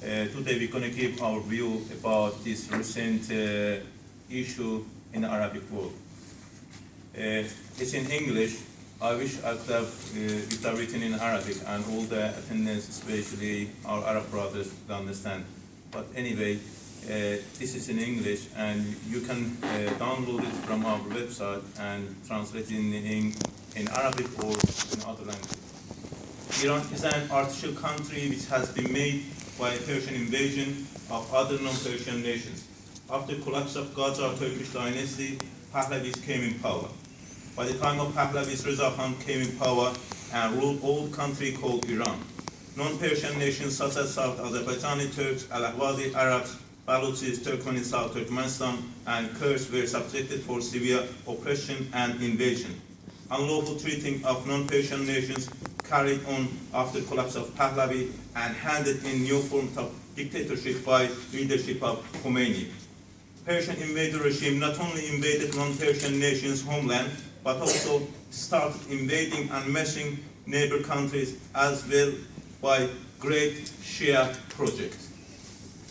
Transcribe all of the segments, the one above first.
Today we're going to give our view about this recent issue in the Arabic world. It's in English. I wish I could have it written in Arabic and all the attendants, especially our Arab brothers, to understand. But anyway, this is in English, and you can download it from our website and translate it in Arabic or in other languages. Iran is an artificial country which has been made by a Persian invasion of other non-Persian nations. After the collapse of Qajar Turkish dynasty, Pahlavis came in power. By the time of Pahlavis, Reza Khan came in power and ruled all the country called Iran. Non-Persian nations such as South Azerbaijani Turks, Al Ahwazi Arabs, Baluchis, Turkmen in South Turkmenistan, and Kurds were subjected for severe oppression and invasion. Unlawful treating of non-Persian nations carried on after the collapse of Pahlavi and handed in new forms of dictatorship by leadership of Khomeini. Persian invader regime not only invaded non-Persian nations' homeland, but also started invading and messing neighbor countries as well by great Shia projects.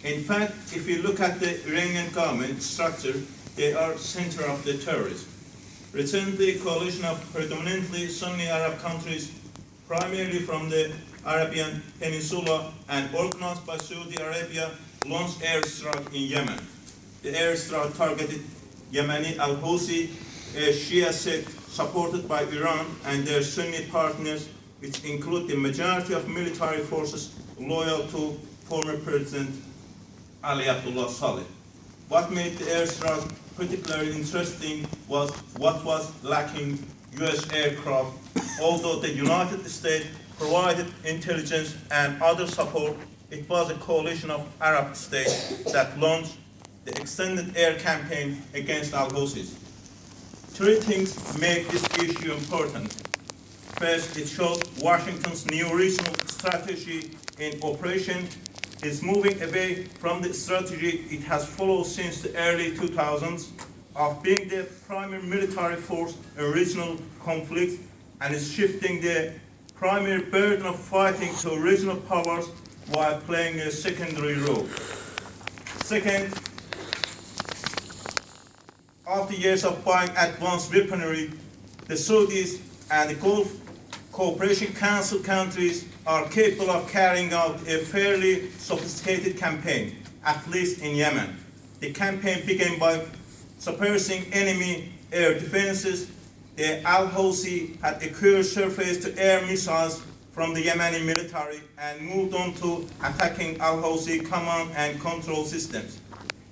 In fact, if you look at the Iranian government structure, they are center of the terrorism. Recently, a coalition of predominantly Sunni Arab countries, primarily from the Arabian Peninsula and organized by Saudi Arabia, launched airstrike in Yemen. The airstrike targeted Yemeni Al-Houthi, a Shia sect supported by Iran and their Sunni partners, which include the majority of military forces loyal to former President Ali Abdullah Saleh. What made the airstrike particularly interesting was what was lacking US aircraft, although the United States provided intelligence and other support. It was a coalition of Arab states that launched the extended air campaign against Al-Houthis. Three things make this issue important. First, it shows Washington's new regional strategy in operation is moving away from the strategy it has followed since the early 2000s of being the primary military force in regional conflicts, and is shifting the primary burden of fighting to regional powers while playing a secondary role. Second, after years of buying advanced weaponry, the Saudis and the Gulf Cooperation Council countries are capable of carrying out a fairly sophisticated campaign, at least in Yemen. The campaign began by suppressing enemy air defenses. The Al-Houthi had acquired surface-to-air missiles from the Yemeni military and moved on to attacking Al-Houthi command and control systems.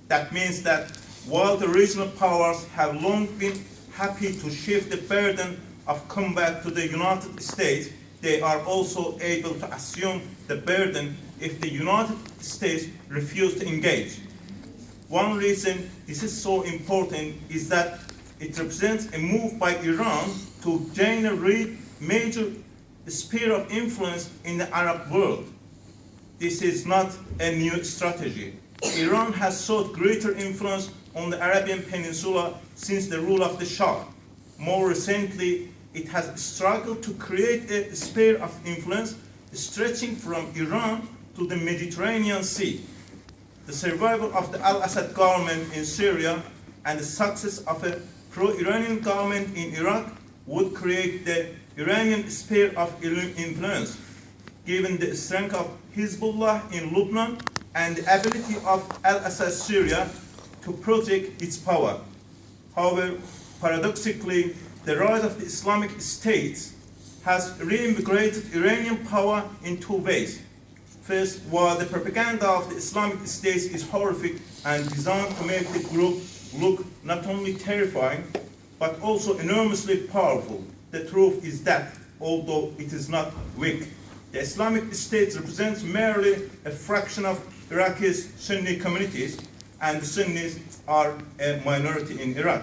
That means that while the regional powers have long been happy to shift the burden of combat to the United States, they are also able to assume the burden if the United States refuse to engage. One reason this is so important is that it represents a move by Iran to gain a major sphere of influence in the Arab world. This is not a new strategy. Iran has sought greater influence on the Arabian Peninsula since the rule of the Shah. More recently, it has struggled to create a sphere of influence stretching from Iran to the Mediterranean Sea. The survival of the Al-Assad government in Syria and the success of a pro-Iranian government in Iraq would create the Iranian sphere of influence, given the strength of Hezbollah in Lebanon and the ability of Al-Assad Syria to project its power. However, paradoxically, the rise of the Islamic State has reinvigorated Iranian power in two ways. First, while the propaganda of the Islamic State is horrific and designed to make the group look not only terrifying, but also enormously powerful, the truth is that, although it is not weak, the Islamic State represents merely a fraction of Iraq's Sunni communities, and the Sunnis are a minority in Iraq.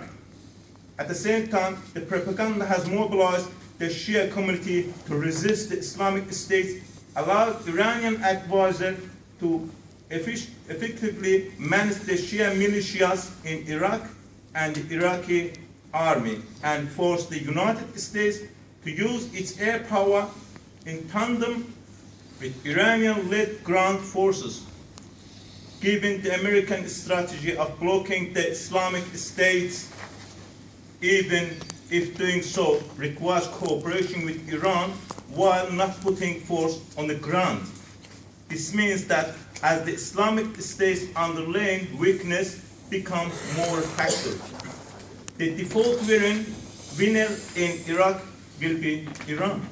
At the same time, the propaganda has mobilized the Shia community to resist the Islamic State, allowed Iranian advisors to effectively manage the Shia militias in Iraq and the Iraqi army, and forced the United States to use its air power in tandem with Iranian-led ground forces given the American strategy of blocking the Islamic State, even if doing so requires cooperation with Iran while not putting force on the ground. This means that as the Islamic State's underlying weakness becomes more factor, the default winner in Iraq will be Iran.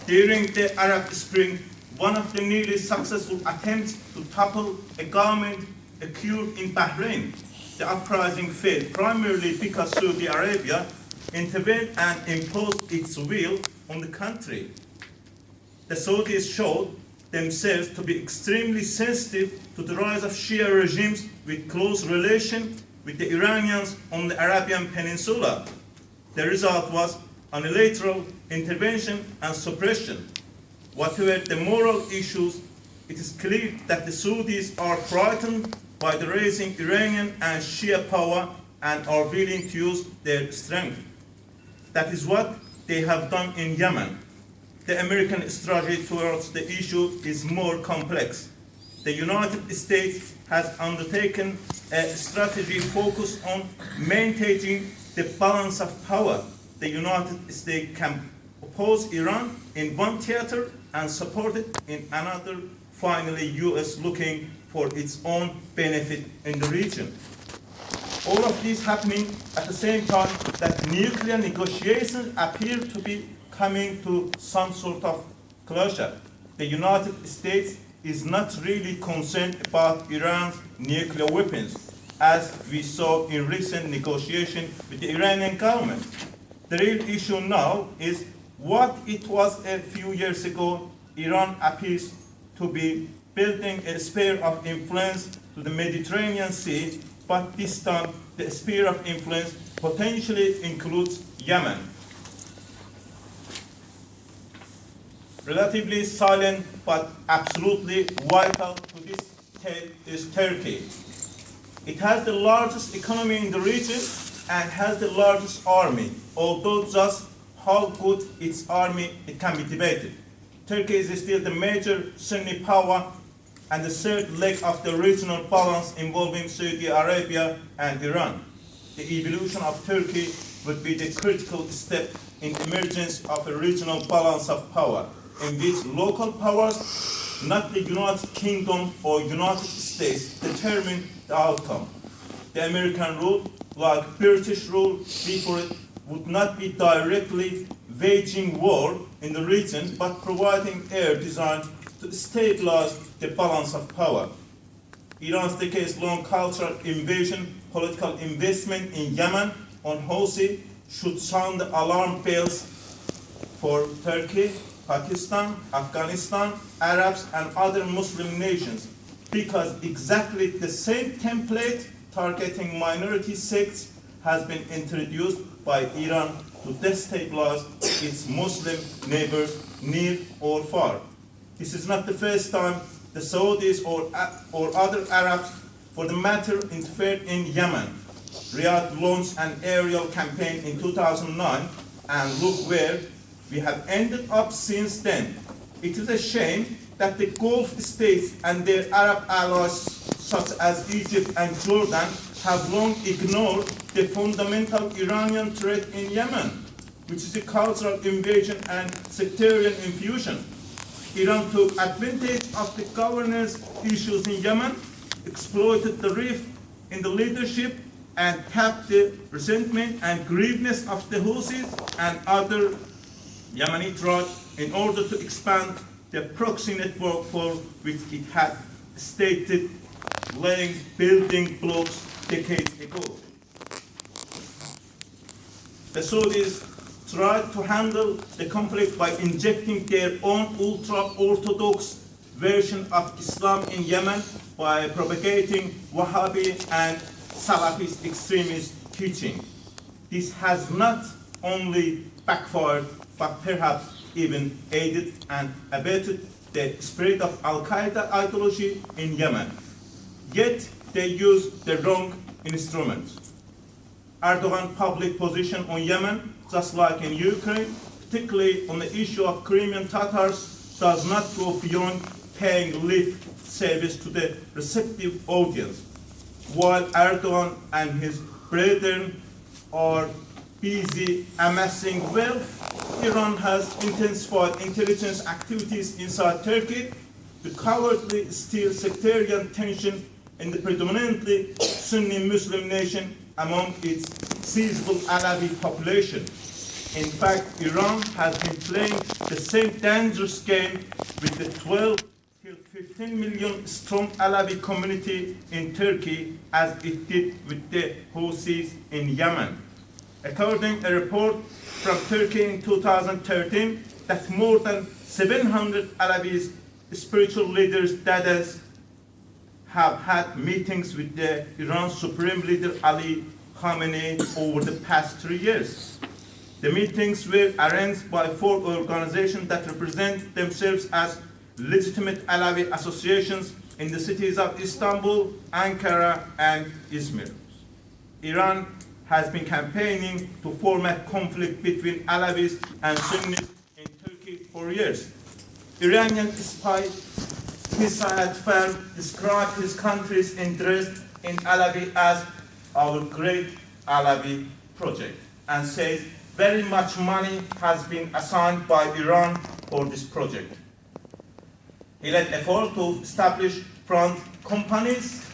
During the Arab Spring, one of the nearly successful attempts to topple a government occurred in Bahrain. The uprising failed primarily because Saudi Arabia intervened and imposed its will on the country. The Saudis showed themselves to be extremely sensitive to the rise of Shia regimes with close relation with the Iranians on the Arabian Peninsula. The result was unilateral intervention and suppression. Whatever the moral issues, it is clear that the Saudis are frightened by the rising Iranian and Shia power and are willing to use their strength. That is what they have done in Yemen. The American strategy towards the issue is more complex. The United States has undertaken a strategy focused on maintaining the balance of power. The United States can oppose Iran in one theater and support it in another, finally US looking for its own benefit in the region. All of this happening at the same time that nuclear negotiations appear to be coming to some sort of closure. The United States is not really concerned about Iran's nuclear weapons, as we saw in recent negotiations with the Iranian government. The real issue now is what it was a few years ago. Iran appears to be building a sphere of influence to the Mediterranean Sea, but this time the sphere of influence potentially includes Yemen. Relatively silent but absolutely vital to this is Turkey. It has the largest economy in the region and has the largest army, although just how good its army it can be debated. Turkey is still the major Sunni power and the third leg of the regional balance involving Saudi Arabia and Iran. The evolution of Turkey would be the critical step in emergence of a regional balance of power, in which local powers, not the United Kingdom or United States, determine the outcome. The American rule, like British rule before it, would not be directly waging war in the region, but providing air designed to stabilize the balance of power. Iran's decades-long cultural invasion, political investment in Yemen on Houthi should sound the alarm bells for Turkey, Pakistan, Afghanistan, Arabs, and other Muslim nations, because exactly the same template targeting minority sects has been introduced by Iran to destabilize its Muslim neighbors near or far. This is not the first time the Saudis or other Arabs, for the matter, interfered in Yemen. Riyadh launched an aerial campaign in 2009, and look where we have ended up since then. It is a shame that the Gulf states and their Arab allies, such as Egypt and Jordan, have long ignored the fundamental Iranian threat in Yemen, which is a cultural invasion and sectarian infusion. Iran took advantage of the governance issues in Yemen, exploited the rift in the leadership, and tapped the resentment and grievances of the Houthis and other Yemeni tribes in order to expand the proxy network for which it had stated laying building blocks decades ago. The Saudis tried to handle the conflict by injecting their own ultra-Orthodox version of Islam in Yemen by propagating Wahhabi and Salafist extremist teaching. This has not only backfired, but perhaps even aided and abetted the spread of Al-Qaeda ideology in Yemen. Yet they used the wrong instruments. Erdogan's public position on Yemen, just like in Ukraine, particularly on the issue of Crimean Tatars, does not go beyond paying lip service to the receptive audience. While Erdogan and his brethren are busy amassing wealth, Iran has intensified intelligence activities inside Turkey to cowardly steer sectarian tension in the predominantly Sunni Muslim nation among its sizable Alawi population. In fact, Iran has been playing the same dangerous game with the 12 till 15 million strong Alawi community in Turkey as it did with the Houthis in Yemen. According to a report from Turkey in 2013, that more than 700 Alawi spiritual leaders, dadas, have had meetings with the Iran Supreme Leader Ali Khamenei over the past 3 years. The meetings were arranged by 4 organizations that represent themselves as legitimate Alawi associations in the cities of Istanbul, Ankara, and Izmir. Iran has been campaigning to foment conflict between Alawis and Sunnis in Turkey for years. Iranian spy Hissayat Farm described his country's interest in Alawi as our great Alawi project and says very much money has been assigned by Iran for this project. He led efforts to establish front companies,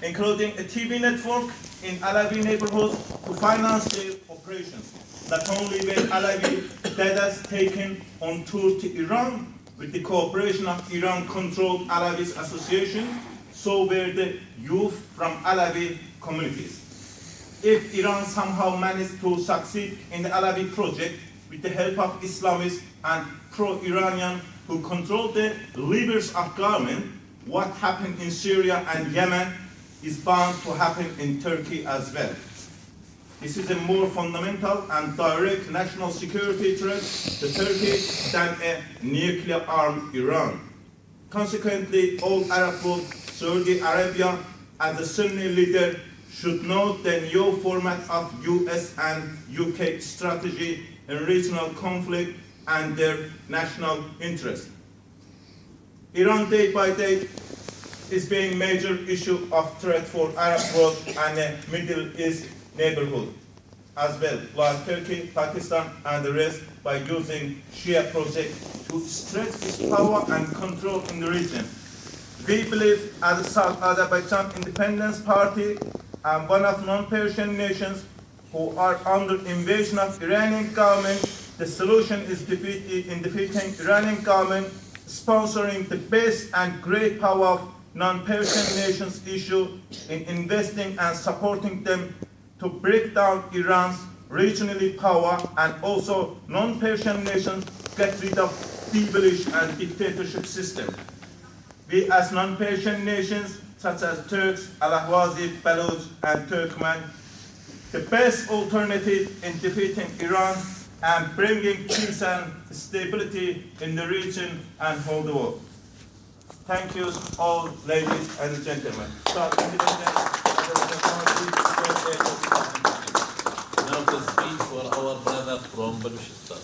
including a TV network in Alawi neighborhoods to finance their operations. Not only were Alawi dadas taken on tour to Iran with the cooperation of Iran-controlled Alawi Association, so were the youth from Alawi communities. If Iran somehow managed to succeed in the Alawi project with the help of Islamists and pro-Iranian who controlled the levers of government, what happened in Syria and Yemen is bound to happen in Turkey as well. This is a more fundamental and direct national security threat to Turkey than a nuclear-armed Iran. Consequently, all Arab world, Saudi Arabia, as a Sunni leader, should note the new format of US and UK strategy in regional conflict and their national interest. Iran day by day is being a major issue of threat for Arab world and the Middle East neighborhood as well, while Turkey, Pakistan, and the rest by using Shia project to stretch its power and control in the region. We believe as the South Azerbaijan Independence Party and one of non-Persian nations who are under invasion of Iranian government, the solution is defeating Iranian government, sponsoring the best and great power of non-Persian nations issue in investing and supporting them to break down Iran's regionally power, and also non-Persian nations get rid of devilish and dictatorship system. We as non-Persian nations, such as Turks, Al Ahwazi, Baluch, and Turkmen, the best alternative in defeating Iran and bringing peace and stability in the region and whole the world. Thank you all, ladies and gentlemen. Now to speak for our brother from Baluchistan.